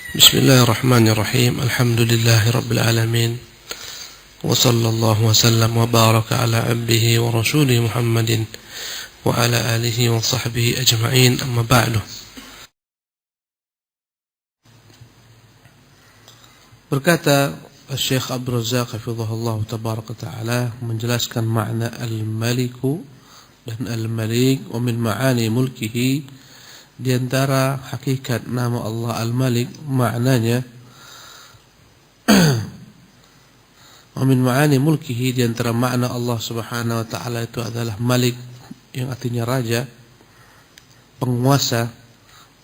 بسم الله الرحمن الرحيم الحمد لله رب العالمين وصلى الله وسلم وبارك على عبده ورسوله محمد وعلى آله وصحبه أجمعين أما بعد. Berkata Syekh Abdul Razak hafizahullah tabaraka ta'ala menjelaskan makna al-maliku dan al-malik wa min ma'ani mulkihi. Di antara hakikat nama Allah Al-Malik maknanya wa min ma'ani mulkihi, di antara makna Allah Subhanahu wa taala itu adalah Malik yang artinya raja, penguasa,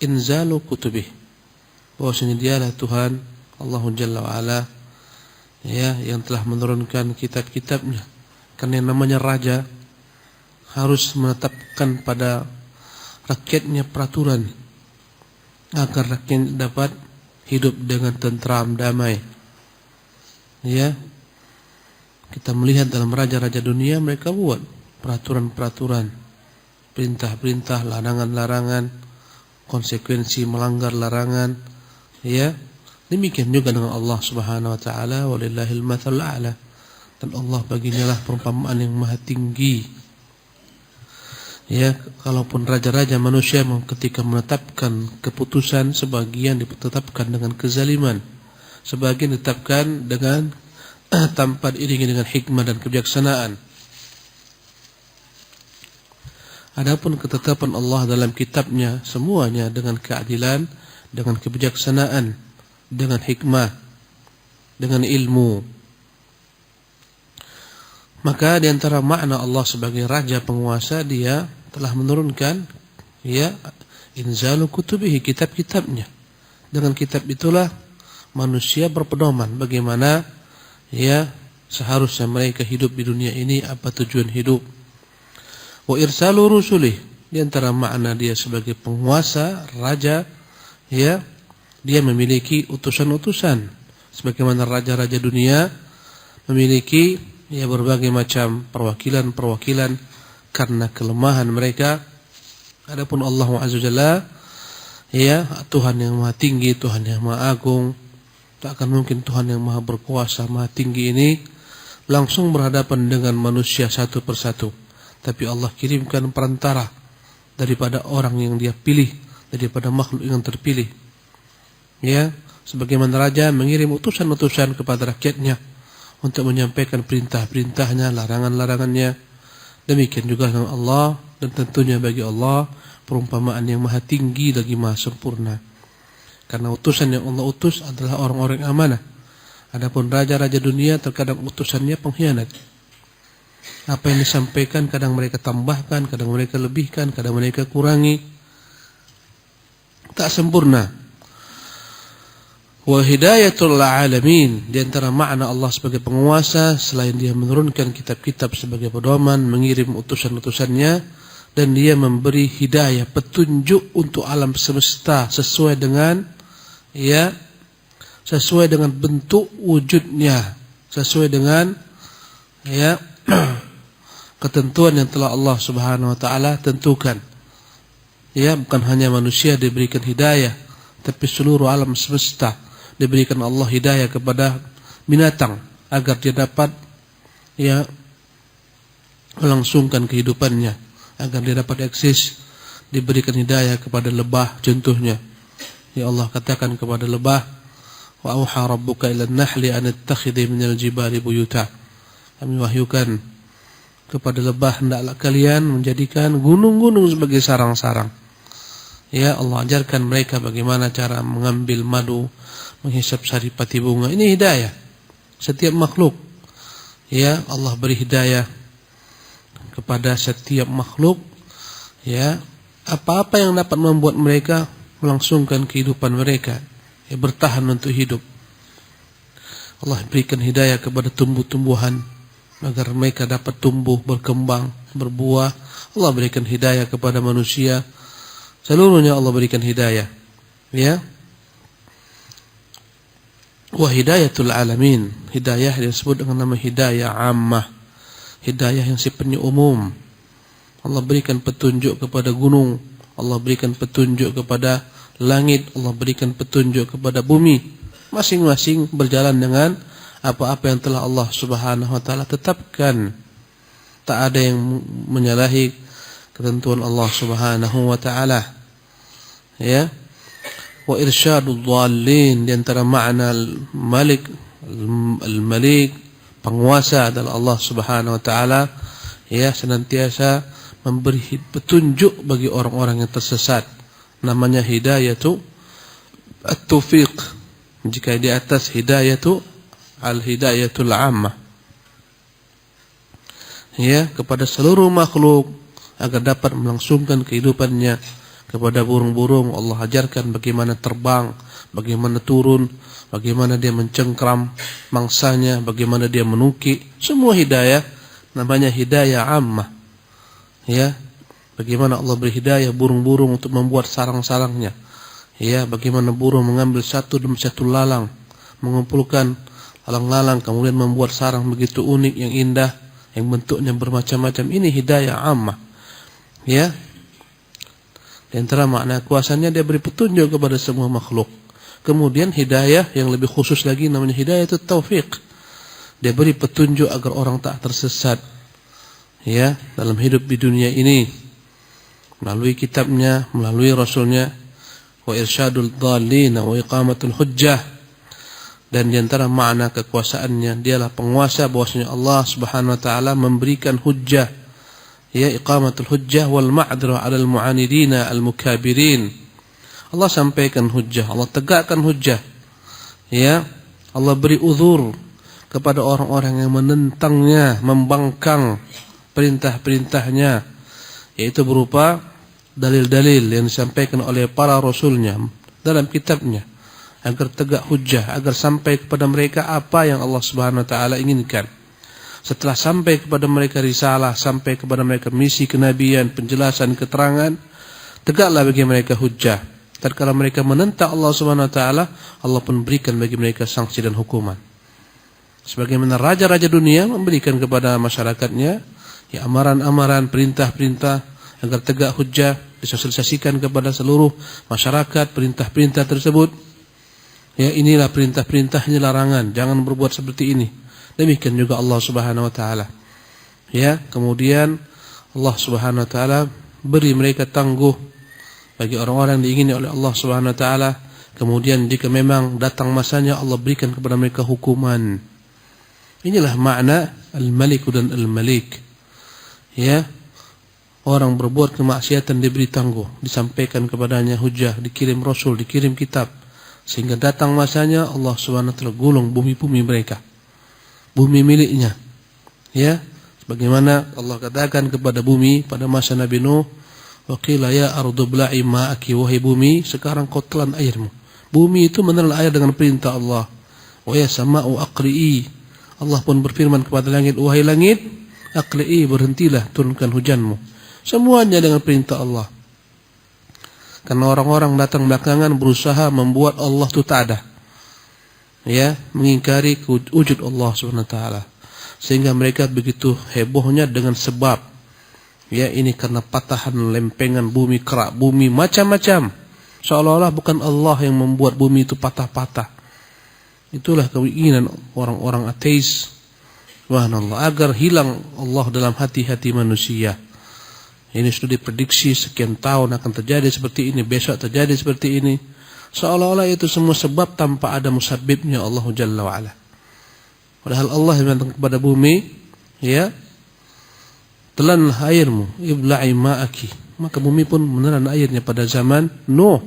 inzalu kutubih, bahwasanya dialah Tuhan Allah Jalla wa Ala ya, yang telah menurunkan kitab-kitabnya. Karena yang namanya raja harus menetapkan pada rakyatnya peraturan agar rakyat dapat hidup dengan tentram, damai. Ya, kita melihat dalam raja-raja dunia, mereka buat peraturan-peraturan, perintah-perintah, larangan-larangan, konsekuensi melanggar larangan. Ya, demikian juga dengan Allah Subhanahu wa taala, walillahil matsalul a'la, dan Allah baginya lah perumpamaan yang maha tinggi. Ya, kalaupun raja-raja manusia ketika menetapkan keputusan, sebagian ditetapkan dengan kezaliman, sebagian ditetapkan dengan tanpa diiringi dengan hikmah dan kebijaksanaan. Adapun ketetapan Allah dalam kitabnya semuanya dengan keadilan, dengan kebijaksanaan, dengan hikmah, dengan ilmu. Maka di antara makna Allah sebagai raja penguasa, dia telah menurunkan ya inzalu kutubihi, kitab-kitabnya. Dengan kitab itulah manusia berpedoman bagaimana ya seharusnya mereka hidup di dunia ini, apa tujuan hidup. Wa irsalu rusulih, di antara makna dia sebagai penguasa, raja ya, dia memiliki utusan-utusan sebagaimana raja-raja dunia memiliki ya berbagai macam perwakilan-perwakilan karena kelemahan mereka. Adapun Allah Azza Jalla ya Tuhan yang maha tinggi, Tuhan yang maha agung, tak akan mungkin Tuhan yang maha berkuasa, maha tinggi ini langsung berhadapan dengan manusia satu persatu. Tapi Allah kirimkan perantara daripada orang yang dia pilih, daripada makhluk yang terpilih. Ya, sebagaimana raja mengirim utusan-utusan kepada rakyatnya untuk menyampaikan perintah-perintahnya, larangan-larangannya. Demikian juga dengan Allah, dan tentunya bagi Allah perumpamaan yang maha tinggi lagi maha sempurna. Karena utusan yang Allah utus adalah orang-orang yang amanah. Adapun raja-raja dunia terkadang utusannya pengkhianat. Apa yang disampaikan kadang mereka tambahkan, kadang mereka lebihkan, kadang mereka kurangi. Tak sempurna. Wa hidayatul alamin, di antara makna Allah sebagai penguasa selain dia menurunkan kitab-kitab sebagai pedoman, mengirim utusan-utusannya, dan dia memberi hidayah, petunjuk untuk alam semesta sesuai dengan ya sesuai dengan bentuk wujudnya, sesuai dengan ya ketentuan yang telah Allah Subhanahu wa taala tentukan. Ya, bukan hanya manusia diberikan hidayah, tapi seluruh alam semesta diberikan Allah hidayah kepada binatang agar dia dapat ya melangsungkan kehidupannya, agar dia dapat eksis. Diberikan hidayah kepada lebah contohnya. Ya Allah katakan kepada lebah, wa auha rabbuka ilan nahli an ittakhidhi minal jibali buyuta. Kami wahyukan kepada lebah, hendaklah kalian menjadikan gunung-gunung sebagai sarang-sarang. Ya, Allah ajarkan mereka bagaimana cara mengambil madu, menghisap saripati bunga. Ini hidayah setiap makhluk. Ya, Allah beri hidayah kepada setiap makhluk. Ya, apa-apa yang dapat membuat mereka melangsungkan kehidupan mereka, ya, bertahan untuk hidup. Allah berikan hidayah kepada tumbuh-tumbuhan agar mereka dapat tumbuh, berkembang, berbuah. Allah berikan hidayah kepada manusia. Seluruhnya Allah berikan hidayah. Ya. Wa hidayatul alamin, hidayah disebut dengan nama hidayah ammah, hidayah yang sifatnya umum. Allah berikan petunjuk kepada gunung, Allah berikan petunjuk kepada langit, Allah berikan petunjuk kepada bumi. Masing-masing berjalan dengan apa-apa yang telah Allah Subhanahu wa taala tetapkan. Tak ada yang menyalahi ketentuan Allah Subhanahu wa taala. Ya. Wa irsyadul dhallin, di antara makna al-malik, al-malik, penguasa adalah Allah Subhanahu wa taala, ya, senantiasa memberi petunjuk bagi orang-orang yang tersesat. Namanya hidayatu at-taufiq. Jika di atas hidayatu al-hidayatul ammah, ya, kepada seluruh makhluk agar dapat melangsungkan kehidupannya. Kepada burung-burung Allah ajarkan bagaimana terbang, bagaimana turun, bagaimana dia mencengkram mangsanya, bagaimana dia menukik. Semua hidayah namanya hidayah ammah. Ya, bagaimana Allah beri hidayah burung-burung untuk membuat sarang-sarangnya. Ya, bagaimana burung mengambil satu demi satu lalang, mengumpulkan lalang-lalang, kemudian membuat sarang begitu unik yang indah, yang bentuknya bermacam-macam. Ini hidayah ammah. Ya. Di antara makna kuasanya dia beri petunjuk kepada semua makhluk. Kemudian hidayah yang lebih khusus lagi namanya hidayah itu taufiq. Dia beri petunjuk agar orang tak tersesat, ya, dalam hidup di dunia ini melalui kitabnya, melalui rasulnya. Wa irsyadul dhallin wa iqamatul hujjah. Dan di antara makna kekuasaannya dialah penguasa, bahwasanya Allah Subhanahu wa taala memberikan hujjah, ya, iqamatul hujjah wal ma'dzirah 'alal mu'anidina al-mukabirin. Allah sampaikan hujjah, Allah tegakkan hujjah. Ya, Allah beri uzur kepada orang-orang yang menentangnya, membangkang perintah-perintahnya, yaitu berupa dalil-dalil yang disampaikan oleh para rasulnya dalam kitabnya, agar tegak hujjah, agar sampai kepada mereka apa yang Allah Subhanahu wa taala inginkan. Setelah sampai kepada mereka risalah, sampai kepada mereka misi kenabian, penjelasan, keterangan, tegaklah bagi mereka hujjah. Tatkala mereka menentang Allah Subhanahu wa taala, Allah pun berikan bagi mereka sanksi dan hukuman. Sebagaimana raja-raja dunia memberikan kepada masyarakatnya, ya, amaran-amaran, perintah-perintah agar tegak hujjah, disosialisasikan kepada seluruh masyarakat perintah-perintah tersebut. Ya, inilah perintah-perintah, ini larangan, jangan berbuat seperti ini. Demikian juga Allah Subhanahu wa taala. Ya, kemudian Allah Subhanahu wa taala beri mereka tangguh bagi orang-orang yang diingini oleh Allah Subhanahu wa taala. Kemudian jika memang datang masanya, Allah berikan kepada mereka hukuman. Inilah makna al-malik dan al-malik. Ya, orang berbuat kemaksiatan diberi tangguh, disampaikan kepadanya hujjah, dikirim rasul, dikirim kitab, sehingga datang masanya Allah Subhanahu wa taala gulung bumi-bumi mereka. Bumi miliknya, ya, sebagaimana Allah katakan kepada bumi pada masa Nabi Nuh, wa qila ya ardu bla'i ma'aki, wahai bumi, sekarang kau telan airmu. Bumi itu menelan air dengan perintah Allah. Wa ya sama'u aqli'i, Allah pun berfirman kepada langit, wahai langit, aqli'i, berhentilah turunkan hujanmu. Semuanya dengan perintah Allah. Karena orang-orang datang belakangan berusaha membuat Allah itu tak ada, ya, mengingkari wujud Allah Subhanahu wa taala, sehingga mereka begitu hebohnya dengan sebab, ya, ini karena patahan lempengan bumi, kerak bumi, macam-macam, seolah-olah bukan Allah yang membuat bumi itu patah-patah. Itulah keinginan orang-orang ateis, subhanallah, agar hilang Allah dalam hati-hati manusia. Ini sudah diprediksi sekian tahun akan terjadi seperti ini, besok terjadi seperti ini. Seolah-olah itu semua sebab tanpa ada musabbibnya Allah Jalla wa'ala. Padahal Allah yang datang kepada bumi, ya, telanlah airmu, ibla'i ma'aki. Maka bumi pun menelan airnya pada zaman Nuh.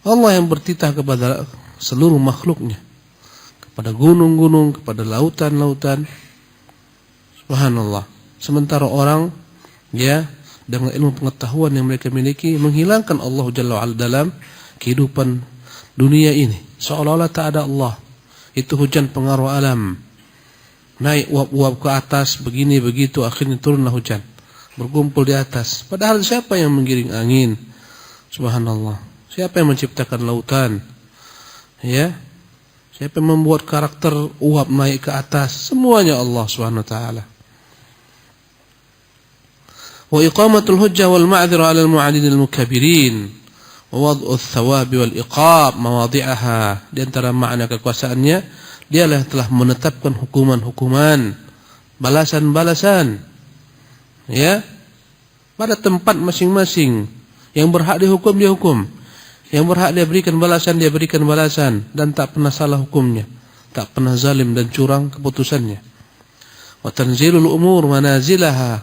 Allah yang bertitah kepada seluruh makhluknya, kepada gunung-gunung, kepada lautan-lautan. Subhanallah. Sementara orang, ya, dengan ilmu pengetahuan yang mereka miliki, menghilangkan Allah Jalla wa'ala dalam kehidupan dunia ini, seolah-olah tak ada Allah. Itu hujan pengaruh alam, naik uap-uap ke atas, begini begitu, akhirnya turunlah hujan, berkumpul di atas. Padahal siapa yang menggiring angin? Subhanallah. Siapa yang menciptakan lautan? Ya, siapa yang membuat karakter uap naik ke atas? Semuanya Allah Subhanahu wa taala. Wa iqamatul hujjah wal ma'dzirah 'alal mu'anidil mukabirin. wad'u thawabi wal iqab mawadhi'aha. Di antara makna kekuasaannya, dialah telah menetapkan hukuman-hukuman, balasan-balasan, ya, pada tempat masing-masing. Yang berhak dihukum dia hukum, yang berhak dia berikan balasan dia berikan balasan, dan tak pernah salah hukumnya, tak pernah zalim dan curang keputusannya. Wa tanzilul umur manazilaha,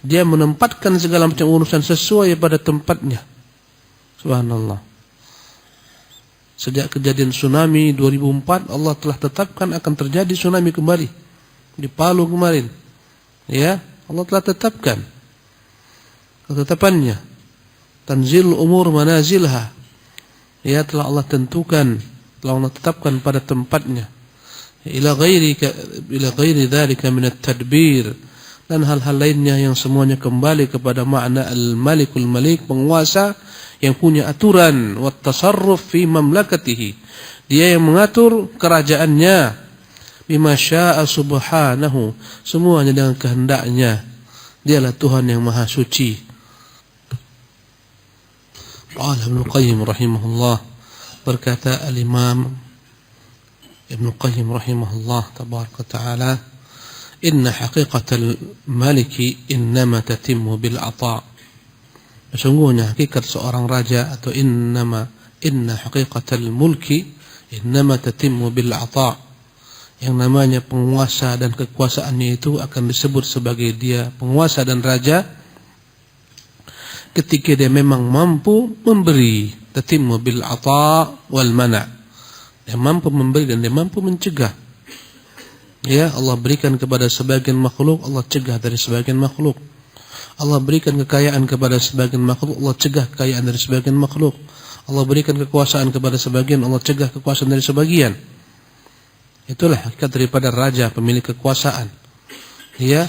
dia menempatkan segala macam urusan sesuai pada tempatnya. Subhanallah. Sejak kejadian tsunami 2004, Allah telah tetapkan akan terjadi tsunami kembali di Palu kemarin. Ya, Allah telah tetapkan ketetapannya. Tanzilul umur manazilha. Ya, telah Allah tentukan, telah Allah tetapkan pada tempatnya. Ila ghairi dzalika min at-tadbir, dan hal-hal lainnya yang semuanya kembali kepada makna al-malikul malik, penguasa yang punya aturan, wa tasarruf fi mamlakatihi, dia yang mengatur kerajaannya, bima syaa subhanahu, semuanya dengan kehendaknya. Dialah Tuhan yang maha suci. Qala Ibnu Qayyim rahimahullah, berkata al-Imam Ibnu Qayyim rahimahullah tabaraka ta'ala, inna haqiqatal maliki innama tatimmu bil ata'. Sesungguhnya hakikat seorang raja, atau inna haqiqatal mulki innama tatimmu bil ata'. Yang namanya penguasa dan kekuasaannya itu akan disebut sebagai dia penguasa dan raja ketika dia memang mampu memberi. Tatimmu bil ata' wal mana'. Dia mampu memberi dan dia mampu mencegah. Ya, Allah berikan kepada sebagian makhluk, Allah cegah dari sebagian makhluk. Allah berikan kekayaan kepada sebagian makhluk, Allah cegah kekayaan dari sebagian makhluk. Allah berikan kekuasaan kepada sebagian, Allah cegah kekuasaan dari sebagian. Itulah hakikat daripada raja, pemilik kekuasaan. Ya,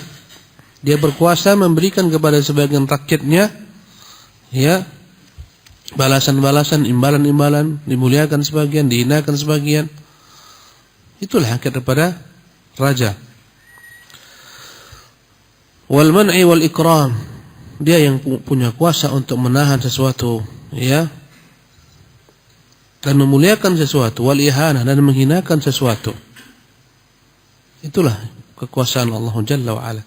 dia berkuasa memberikan kepada sebagian rakyatnya, ya, balasan-balasan, imbalan-imbalan, dimuliakan sebagian, dihinakan sebagian. Itulah hakikat daripada raja. Wal man'i wal ikram, dia yang punya kuasa untuk menahan sesuatu, ya, dan memuliakan sesuatu. Wal ihanah, dan menghinakan sesuatu. Itulah kekuasaan Allah Jalla wa Ala.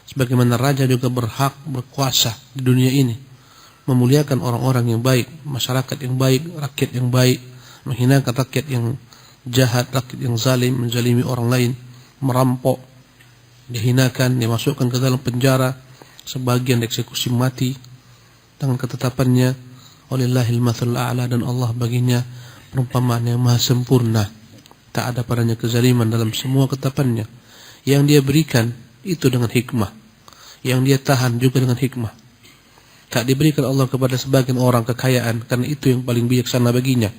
Sebagaimana raja juga berhak berkuasa di dunia ini, memuliakan orang-orang yang baik, masyarakat yang baik, rakyat yang baik, menghinakan rakyat yang jahat, rakyat yang zalim, menzalimi orang lain, merampok, dihinakan, dimasukkan ke dalam penjara, sebagian dieksekusi mati dengan ketetapannya. Walillahil matsalul a'la, dan Allah baginya perumpamaan yang maha sempurna, tak ada padanya kezaliman dalam semua ketetapannya. Yang dia berikan itu dengan hikmah, yang dia tahan juga dengan hikmah. Tak diberikan Allah kepada sebagian orang kekayaan karena itu yang paling bijaksana baginya.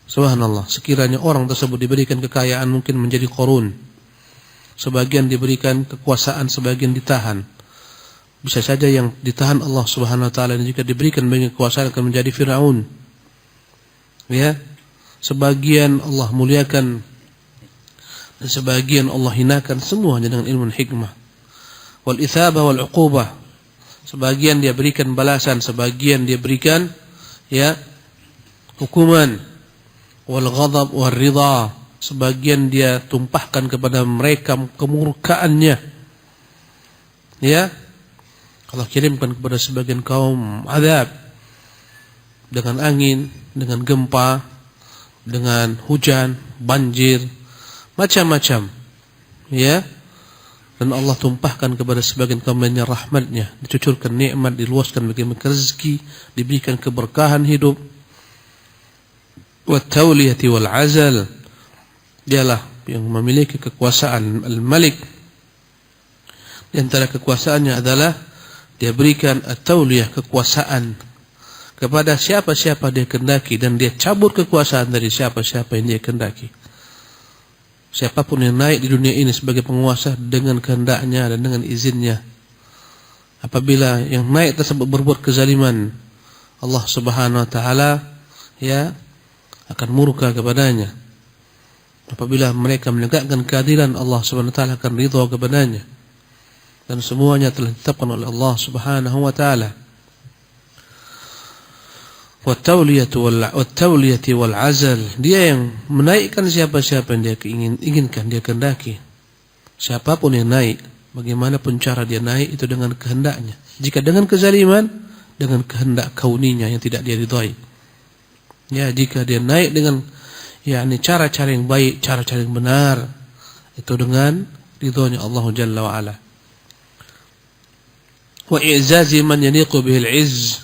Subhanallah, sekiranya orang tersebut diberikan kekayaan mungkin menjadi Qarun, sebagian diberikan kekuasaan, sebagian ditahan. Bisa saja yang ditahan Allah Subhanahu wa taala dan jika diberikan banyak kekuasaan akan menjadi Firaun. Ya, sebagian Allah muliakan dan sebagian Allah hinakan, semuanya dengan ilmu hikmah. Wal itsabah wal uqubah, sebagian dia berikan balasan, sebagian dia berikan, ya, hukuman. Wal ghadab wal ridha, sebagian dia tumpahkan kepada mereka kemurkaannya. Ya, Allah kirimkan kepada sebagian kaum azab dengan angin, dengan gempa, dengan hujan, banjir, macam-macam. Ya, dan Allah tumpahkan kepada sebagian kaum lainnya rahmatnya, dicucurkan nikmat, diluaskan bagi mereka rezeki, diberikan keberkahan hidup. Wa tawliyati wal azal, dialah yang memiliki kekuasaan al-malik. Di antara kekuasaannya adalah dia berikan at-tawliyah, kekuasaan kepada siapa-siapa dia kehendaki, dan dia cabut kekuasaan dari siapa-siapa yang dia kehendaki. Siapapun yang naik di dunia ini sebagai penguasa dengan kehendaknya dan dengan izinnya. Apabila yang naik tersebut berbuat kezaliman, Allah Subhanahu wa taala, ya, akan murka kepadanya. Apabila mereka menegakkan keadilan, Allah Subhanahu wa taala akan ridha kepadanya. Dan semuanya telah ditetapkan oleh Allah Subhanahu wa taala. Wat-tawliyati wal azal. Dia yang menaikkan siapa-siapa yang dia inginkan, dia kehendaki. Siapapun yang naik, bagaimanapun cara dia naik itu dengan kehendaknya. Jika dengan kezaliman, dengan kehendak kauninya yang tidak dia ridhai. Ya, jika dia naik dengan cara-cara yang baik, cara-cara yang benar, itu dengan ridhonya Allah Jalla wa Ala. Wa i'zazi man yaliqu bihil 'izz.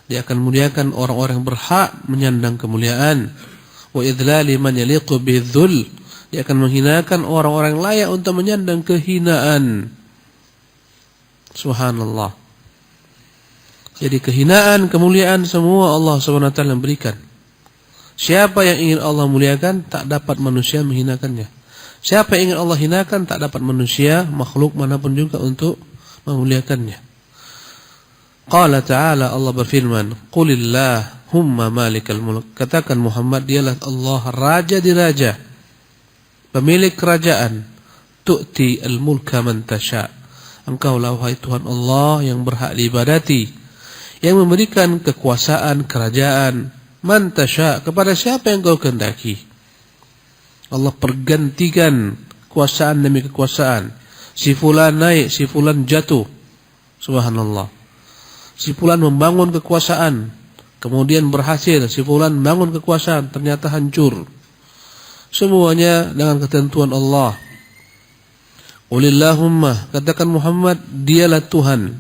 Dia akan muliakan orang-orang yang berhak menyandang kemuliaan. Wa idlali man yaliqu bidhul. Dia akan menghinakan orang-orang yang layak untuk menyandang kehinaan. Subhanallah. Jadi kehinaan, kemuliaan semua Allah Subhanahu wa taala berikan. Siapa yang ingin Allah muliakan, tak dapat manusia menghinakannya. Siapa yang ingin Allah hinakan, tak dapat manusia, makhluk manapun juga untuk memuliakannya. Qala ta'ala, Allah berfirman, Qulillahumma malikal mulk. Katakan Muhammad, dialah Allah raja di raja, pemilik kerajaan. Tu'ti al-mulka man tasha. Engkaulah wahai Tuhan Allah yang berhak diibadati, yang memberikan kekuasaan kerajaan man tasha kepada siapa yang kau kehendaki. Allah pergantikan kekuasaan demi kekuasaan. Si fulan naik, si fulan jatuh. Subhanallah. Si fulan membangun kekuasaan, kemudian berhasil. Si fulan membangun kekuasaan, ternyata hancur. Semuanya dengan ketentuan Allah. Qulillahumma, katakan Muhammad, dialah Tuhan.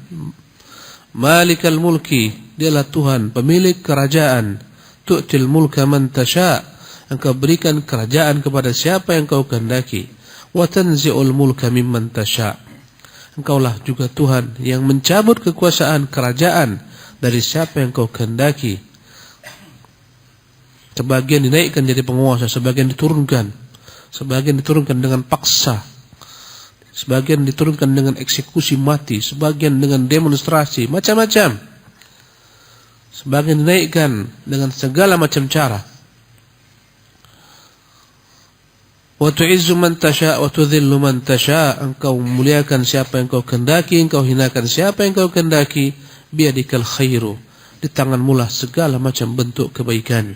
Malikal mulki, dialah Tuhan, pemilik kerajaan. Tu'til mulka man tasha. Engkau berikan kerajaan kepada siapa yang kau kehendaki. Wa tanzi'ul mulka mimman tasha. Engkaulah juga Tuhan yang mencabut kekuasaan kerajaan dari siapa yang kau kehendaki. Sebagian dinaikkan jadi penguasa, sebagian diturunkan. Sebagian diturunkan dengan paksa. Sebagian diturunkan dengan eksekusi mati, sebagian dengan demonstrasi, macam-macam. Sebagian dinaikkan dengan segala macam cara. Wa tu'izzu man tasha' wa tudhillu man tasha'. Engkau muliakan siapa yang kau kehendaki, engkau hinakan siapa yang kau kehendaki. Biadikal khairu. Di tanganmu lah segala macam bentuk kebaikan.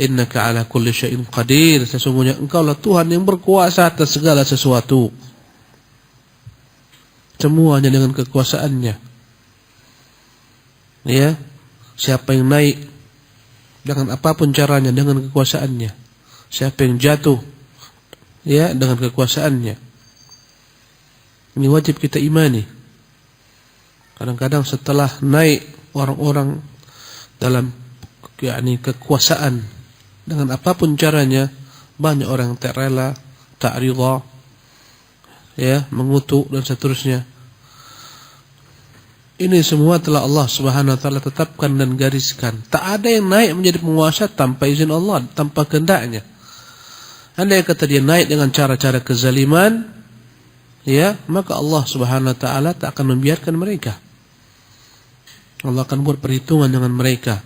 Innaka ala kulli syai'in qadir. Sesungguhnya engkaulah Tuhan yang berkuasa atas segala sesuatu. Semuanya dengan kekuasaannya. Ya, siapa yang naik dengan apapun caranya, dengan kekuasaannya. Siapa yang jatuh, ya, dengan kekuasaannya. Ini wajib kita imani. Kadang-kadang setelah naik orang-orang dalam kekuasaan, dengan apapun caranya, banyak orang yang tak rela, tak ridha, ya, mengutuk dan seterusnya. Ini semua telah Allah Subhanahu wa taala tetapkan dan gariskan. Tak ada yang naik menjadi penguasa tanpa izin Allah, tanpa kehendaknya. Andai kata dia naik dengan cara-cara kezaliman, ya, maka Allah Subhanahu wa taala tak akan membiarkan mereka. Allah akan buat perhitungan dengan mereka.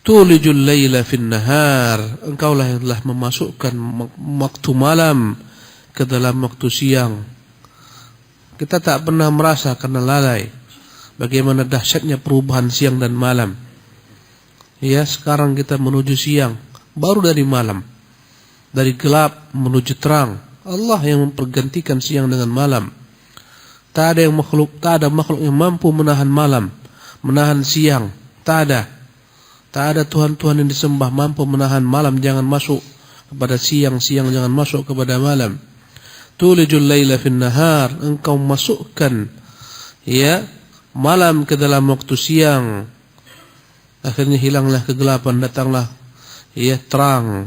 Tulijul laila fin nahar. Engkaulah yang telah memasukkan waktu malam ke dalam waktu siang. Kita tak pernah merasa karena lalai bagaimana dahsyatnya perubahan siang dan malam. Ya, sekarang kita menuju siang, baru dari malam. Dari gelap menuju terang. Allah yang mempergantikan siang dengan malam. Tak ada makhluk yang mampu menahan malam, menahan siang. Tak ada. Tak ada Tuhan-Tuhan yang disembah mampu menahan malam jangan masuk kepada siang, siang jangan masuk kepada malam. Tulijul laila fin nahar. Engkau masukkan, ya, malam ke dalam waktu siang. Akhirnya hilanglah kegelapan, datanglah, ya, terang.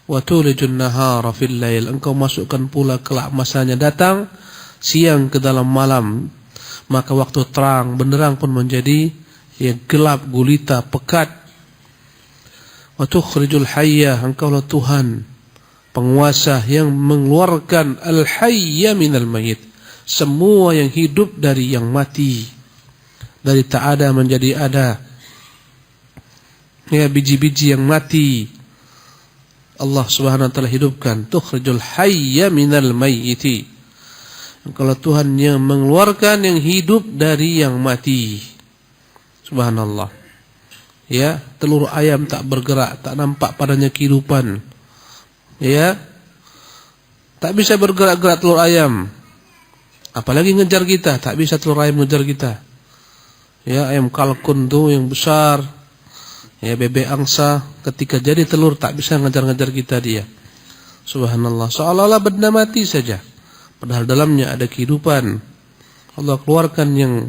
Wa tulijun nahara fil lail. Engkau masukkan pula kelak masanya datang siang ke dalam malam. Maka waktu terang benderang pun menjadi, ya, gelap gulita pekat. Wa tukhrijul hayya. Engkaulah Tuhan penguasa yang mengeluarkan al-hayya minal mayyit. Semua yang hidup dari yang mati. Dari tak ada menjadi ada. Ya, biji-biji yang mati Allah Subhanahu wa taala hidupkan. Tukhrijul hayya minal mayyiti. Kalau Tuhan yang mengeluarkan yang hidup dari yang mati. Subhanallah. Ya, telur ayam tak bergerak, tak nampak padanya kehidupan. Ya, tak bisa bergerak-gerak telur ayam. Apalagi ngejar kita, tak bisa telur ayam ngejar kita. Ya, ayam kalkun tuh yang besar. Ya, bebek angsa ketika jadi telur tak bisa ngejar-ngejar kita dia. Subhanallah, seolah-olah benda mati saja. Padahal dalamnya ada kehidupan. Allah keluarkan yang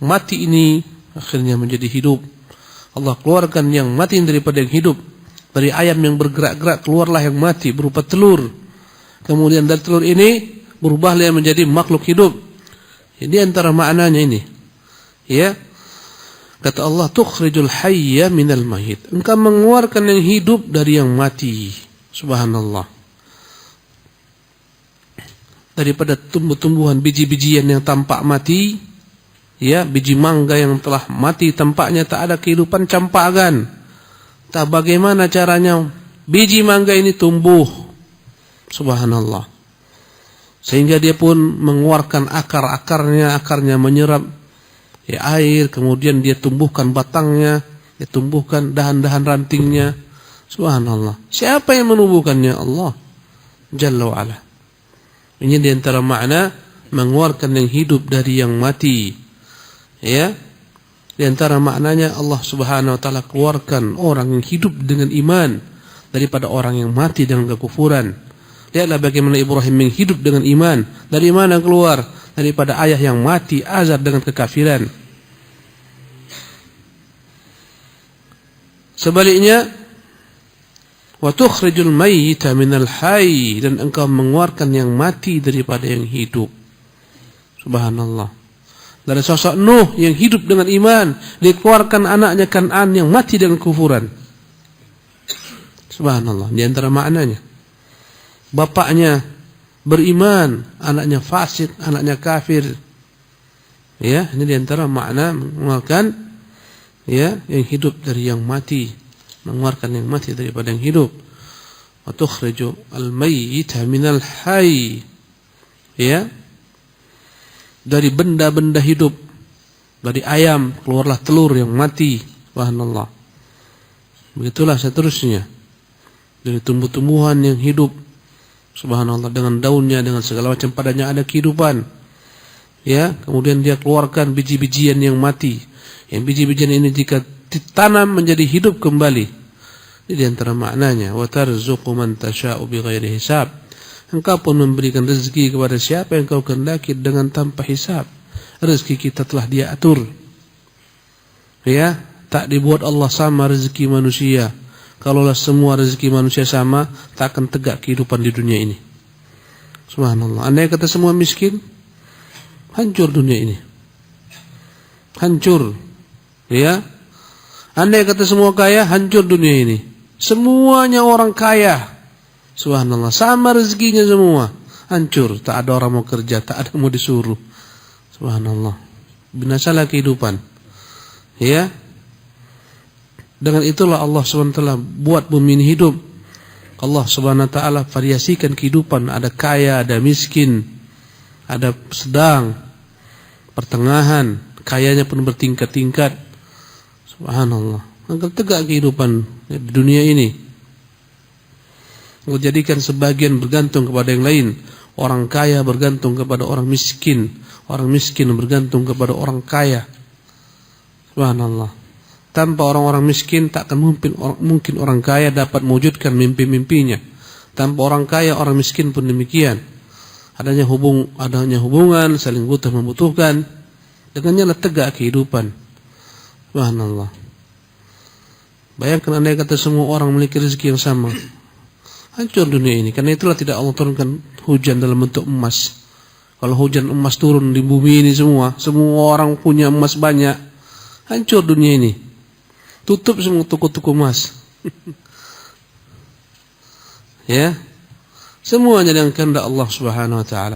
mati ini akhirnya menjadi hidup. Allah keluarkan yang mati daripada yang hidup. Dari ayam yang bergerak-gerak keluarlah yang mati berupa telur. Kemudian dari telur ini berubahlah menjadi makhluk hidup. Ini antara maknanya ini. Ya. Kata Allah, tukhrijul hayya minal mayit. Engkau mengeluarkan yang hidup dari yang mati. Subhanallah. Daripada tumbuh-tumbuhan biji-bijian yang tampak mati, ya, biji mangga yang telah mati tampaknya tak ada kehidupan campakan. Tak bagaimana caranya biji mangga ini tumbuh. Subhanallah. Sehingga dia pun mengeluarkan akarnya menyerap air, kemudian dia tumbuhkan batangnya, dia tumbuhkan dahan-dahan rantingnya. Subhanallah. Siapa yang menumbuhkannya? Allah Jalla wa'ala. Ini diantara makna mengeluarkan yang hidup dari yang mati. Ya, diantara maknanya Allah Subhanahu Wa Taala keluarkan orang yang hidup dengan iman daripada orang yang mati dengan kekufuran. Lihatlah bagaimana Ibrahim yang hidup dengan iman. Dari mana keluar? Daripada ayah yang mati azab dengan kekafiran. Sebaliknya, wa tukhrijul mayyita minal hayy, dan engkau mengeluarkan yang mati daripada yang hidup. Subhanallah. Dari sosok Nuh yang hidup dengan iman, dikeluarkan anaknya Kan'an yang mati dengan kufuran. Subhanallah. Di antara maknanya, bapaknya beriman, anaknya fasik, anaknya kafir. Ya, ini di antara makna mengeluarkan ya yang hidup dari yang mati, mengeluarkan yang mati daripada yang hidup. Wa tukhriju al-mayyita minal hayy. Ya. Dari benda-benda hidup. Dari ayam keluarlah telur yang mati. Subhanallah. Begitulah seterusnya. Dari tumbuh-tumbuhan yang hidup. Subhanallah, dengan daunnya, dengan segala macam padanya ada kehidupan. Ya, kemudian dia keluarkan biji-bijian yang mati. Yang biji-bijian ini jika ditanam menjadi hidup kembali. Ini di antara maknanya, wa tarzuqu man tasha'u bighairi hisab. Engkau pun memberikan rezeki kepada siapa yang kau kehendaki dengan tanpa hisab. Rezeki kita telah Dia atur. Ya, tak dibuat Allah sama rezeki manusia. Kalaulah semua rezeki manusia sama, tak akan tegak kehidupan di dunia ini. Subhanallah. Andai kata semua miskin, hancur dunia ini. Hancur. Ya. Andai kata semua kaya, hancur dunia ini. Semuanya orang kaya. Subhanallah, sama rezekinya semua. Hancur, tak ada orang mau kerja, tak ada mau disuruh. Subhanallah. Binasalah kehidupan. Ya. Dengan itulah Allah SWT buat bumi ini hidup. Allah SWT variasikan kehidupan. Ada kaya, ada miskin, ada sedang, pertengahan. Kayanya pun bertingkat-tingkat. Subhanallah. Agar tegak kehidupan di dunia ini. Menjadikan sebagian bergantung kepada yang lain. Orang kaya bergantung kepada orang miskin. Orang miskin bergantung kepada orang kaya. Subhanallah. Tanpa orang-orang miskin tak akan mungkin orang kaya dapat mewujudkan mimpi-mimpinya. Tanpa orang kaya, orang miskin pun demikian. Adanya hubungan, saling butuh membutuhkan. Dengannya tegak kehidupan. Subhanallah. Bayangkan andai kata semua orang memiliki rezeki yang sama, hancur dunia ini. Karena itulah tidak Allah turunkan hujan dalam bentuk emas. Kalau hujan emas turun di bumi ini semua orang punya emas banyak, hancur dunia ini. Tutup semua toko-toko emas. Ya. Semuanya dengan kehendak Allah Subhanahu wa taala.